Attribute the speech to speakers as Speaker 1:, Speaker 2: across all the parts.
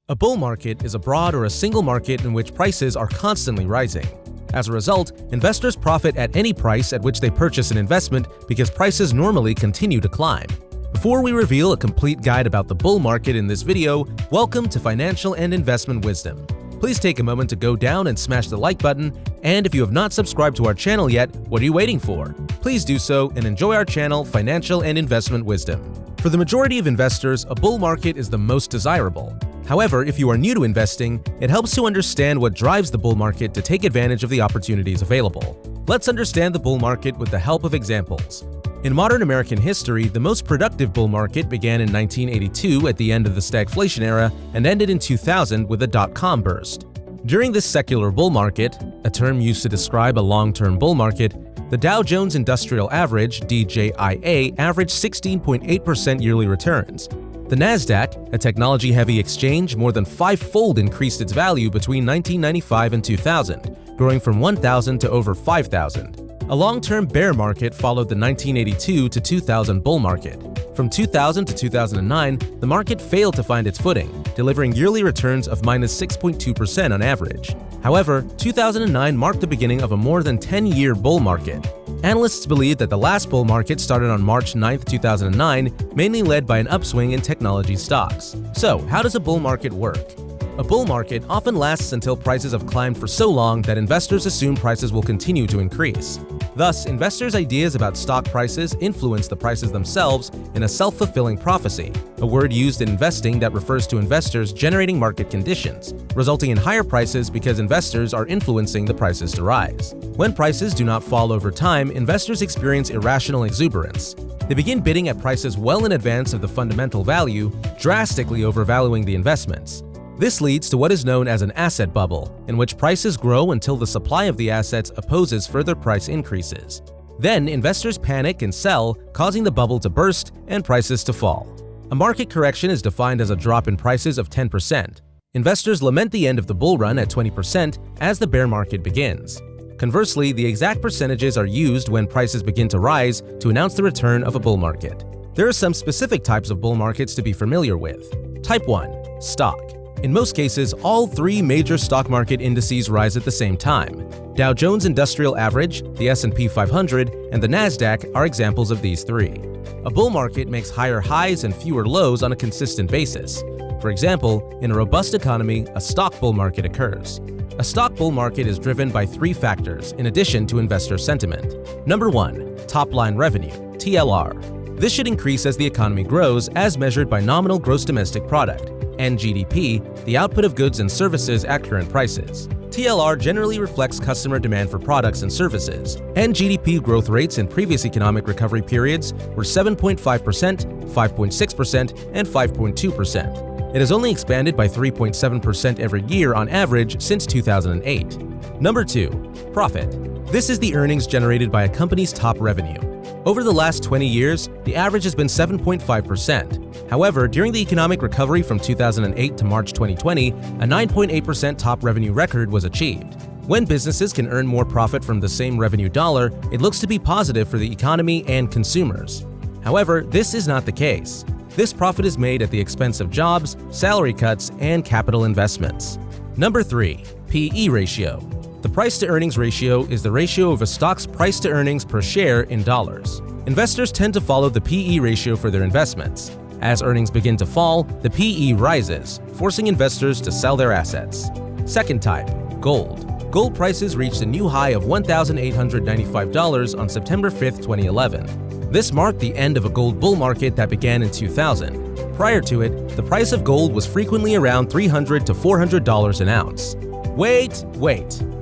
Speaker 1: A bull market is a broad or a single market in which prices are constantly rising. As a result, investors profit at any price at which they purchase an investment because prices normally continue to climb. Before we reveal a complete guide about the bull market in this video, welcome to Financial and Investment Wisdom. Please take a moment to go down and smash the like button, and if you have not subscribed to our channel yet, what are you waiting for? Please do so and enjoy our channel, Financial and Investment Wisdom. For the majority of investors, a bull market is the most desirable. However, if you are new to investing, it helps to understand what drives the bull market to take advantage of the opportunities available. Let's understand the bull market with the help of examples. In modern American history, the most productive bull market began in 1982 at the end of the stagflation era and ended in 2000 with the dot-com burst. During this secular bull market, a term used to describe a long-term bull market, the Dow Jones Industrial Average (DJIA) averaged 16.8% yearly returns. The Nasdaq, a technology-heavy exchange, more than five-fold increased its value between 1995 and 2000, growing from 1,000 to over 5,000. A long-term bear market followed the 1982 to 2000 bull market. From 2000 to 2009, the market failed to find its footing, delivering yearly returns of -6.2% on average. However, 2009 marked the beginning of a more than 10-year bull market. Analysts believe that the last bull market started on March 9, 2009, mainly led by an upswing in technology stocks. So, how does a bull market work? A bull market often lasts until prices have climbed for so long that investors assume prices will continue to increase. Thus, investors' ideas about stock prices influence the prices themselves in a self-fulfilling prophecy, a word used in investing that refers to investors generating market conditions, resulting in higher prices because investors are influencing the prices to rise. When prices do not fall over time, investors experience irrational exuberance. They begin bidding at prices well in advance of the fundamental value, drastically overvaluing the investments. This leads to what is known as an asset bubble, in which prices grow until the supply of the assets opposes further price increases. Then, investors panic and sell, causing the bubble to burst and prices to fall. A market correction is defined as a drop in prices of 10%. Investors lament the end of the bull run at 20% as the bear market begins. Conversely, the exact percentages are used when prices begin to rise to announce the return of a bull market. There are some specific types of bull markets to be familiar with. Type 1. Stock. In most cases, all three major stock market indices rise at the same time. Dow Jones Industrial Average, the S&P 500, and the Nasdaq are examples of these three. A bull market makes higher highs and fewer lows on a consistent basis. For example, in a robust economy, a stock bull market occurs. A stock bull market is driven by three factors in addition to investor sentiment. Number 1. Top-line revenue, TLR. This should increase as the economy grows as measured by nominal gross domestic product, and GDP, the output of goods and services at current prices. TLR generally reflects customer demand for products and services, and GDP growth rates in previous economic recovery periods were 7.5%, 5.6%, and 5.2%. It has only expanded by 3.7% every year on average since 2008. Number 2. Profit. This is the earnings generated by a company's top revenue. Over the last 20 years, the average has been 7.5%. However, during the economic recovery from 2008 to March 2020, a 9.8% top revenue record was achieved. When businesses can earn more profit from the same revenue dollar, it looks to be positive for the economy and consumers. However, this is not the case. This profit is made at the expense of jobs, salary cuts, and capital investments. Number 3. P/E ratio. The price-to-earnings ratio is the ratio of a stock's price-to-earnings per share in dollars. Investors tend to follow the P/E ratio for their investments. As earnings begin to fall, the P/E rises, forcing investors to sell their assets. Second type, gold. Gold prices reached a new high of $1,895 on September 5, 2011. This marked the end of a gold bull market that began in 2000. Prior to it, the price of gold was frequently around $300 to $400 an ounce. Wait.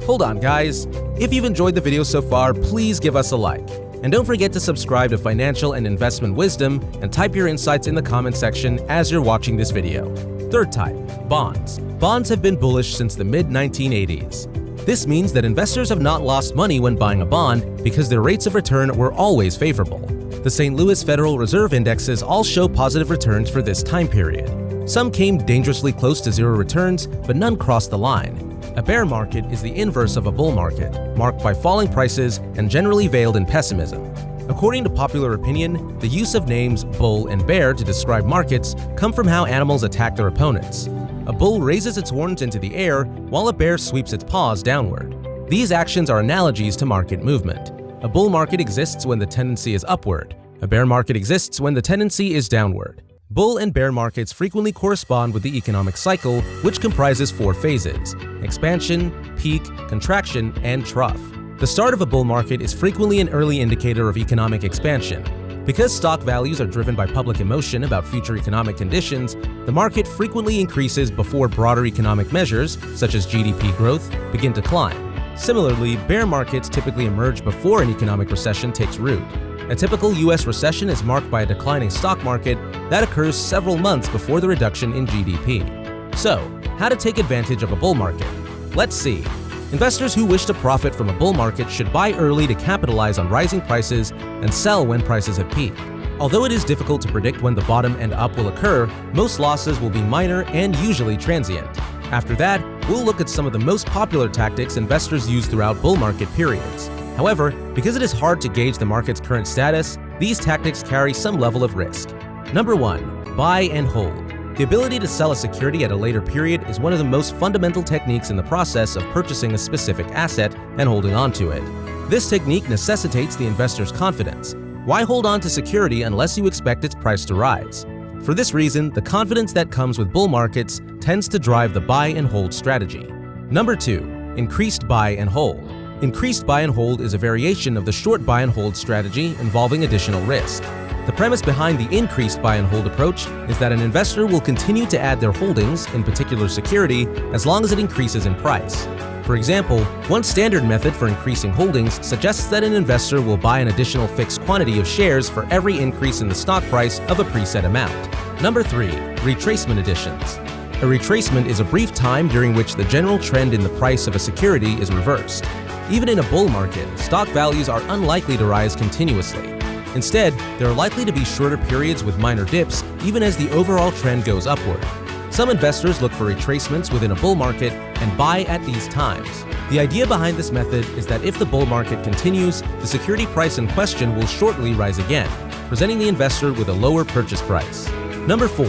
Speaker 1: Hold on, guys. If you've enjoyed the video so far, please give us a like. And don't forget to subscribe to Financial and Investment Wisdom and type your insights in the comment section as you're watching this video. Third type, bonds. Bonds have been bullish since the mid-1980s. This means that investors have not lost money when buying a bond because their rates of return were always favorable. The St. Louis Federal Reserve indexes all show positive returns for this time period. Some came dangerously close to zero returns, but none crossed the line. A bear market is the inverse of a bull market, marked by falling prices and generally veiled in pessimism. According to popular opinion, the use of names bull and bear to describe markets come from how animals attack their opponents. A bull raises its horns into the air while a bear sweeps its paws downward. These actions are analogies to market movement. A bull market exists when the tendency is upward. A bear market exists when the tendency is downward. Bull and bear markets frequently correspond with the economic cycle, which comprises 4 phases: expansion, peak, contraction, and trough. The start of a bull market is frequently an early indicator of economic expansion. Because stock values are driven by public emotion about future economic conditions, the market frequently increases before broader economic measures, such as GDP growth, begin to climb. Similarly, bear markets typically emerge before an economic recession takes root. A typical U.S. recession is marked by a declining stock market that occurs several months before the reduction in GDP. So, how to take advantage of a bull market? Let's see. Investors who wish to profit from a bull market should buy early to capitalize on rising prices and sell when prices have peaked. Although it is difficult to predict when the bottom and up will occur, most losses will be minor and usually transient. After that, we'll look at some of the most popular tactics investors use throughout bull market periods. However, because it is hard to gauge the market's current status, these tactics carry some level of risk. Number 1. Buy and hold. The ability to sell a security at a later period is one of the most fundamental techniques in the process of purchasing a specific asset and holding on to it. This technique necessitates the investor's confidence. Why hold on to security unless you expect its price to rise? For this reason, the confidence that comes with bull markets tends to drive the buy and hold strategy. Number 2. Increased buy and hold. Increased buy and hold is a variation of the short buy and hold strategy involving additional risk. The premise behind the increased buy and hold approach is that an investor will continue to add their holdings in particular security as long as it increases in price. For example, one standard method for increasing holdings suggests that an investor will buy an additional fixed quantity of shares for every increase in the stock price of a preset amount. Number 3. Retracement Additions. A retracement is a brief time during which the general trend in the price of a security is reversed. Even in a bull market, stock values are unlikely to rise continuously. Instead, there are likely to be shorter periods with minor dips even as the overall trend goes upward. Some investors look for retracements within a bull market and buy at these times. The idea behind this method is that if the bull market continues, the security price in question will shortly rise again, presenting the investor with a lower purchase price. Number 4.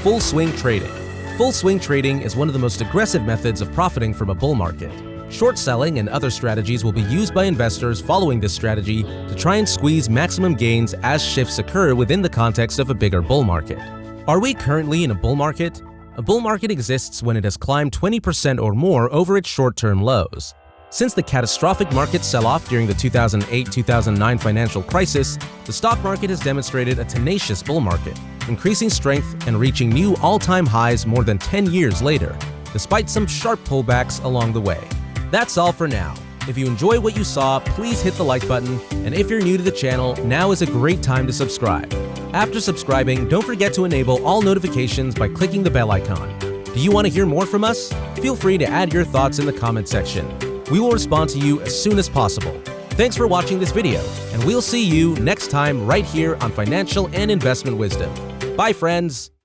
Speaker 1: Full swing trading. Full swing trading is one of the most aggressive methods of profiting from a bull market. Short selling and other strategies will be used by investors following this strategy to try and squeeze maximum gains as shifts occur within the context of a bigger bull market. Are we currently in a bull market? A bull market exists when it has climbed 20% or more over its short-term lows. Since the catastrophic market sell-off during the 2008-2009 financial crisis, the stock market has demonstrated a tenacious bull market, increasing strength and reaching new all-time highs more than 10 years later, despite some sharp pullbacks along the way. That's all for now. If you enjoyed what you saw, please hit the like button, and if you're new to the channel, now is a great time to subscribe. After subscribing, don't forget to enable all notifications by clicking the bell icon. Do you want to hear more from us? Feel free to add your thoughts in the comment section. We will respond to you as soon as possible. Thanks for watching this video, and we'll see you next time right here on Financial and Investment Wisdom. Bye, friends!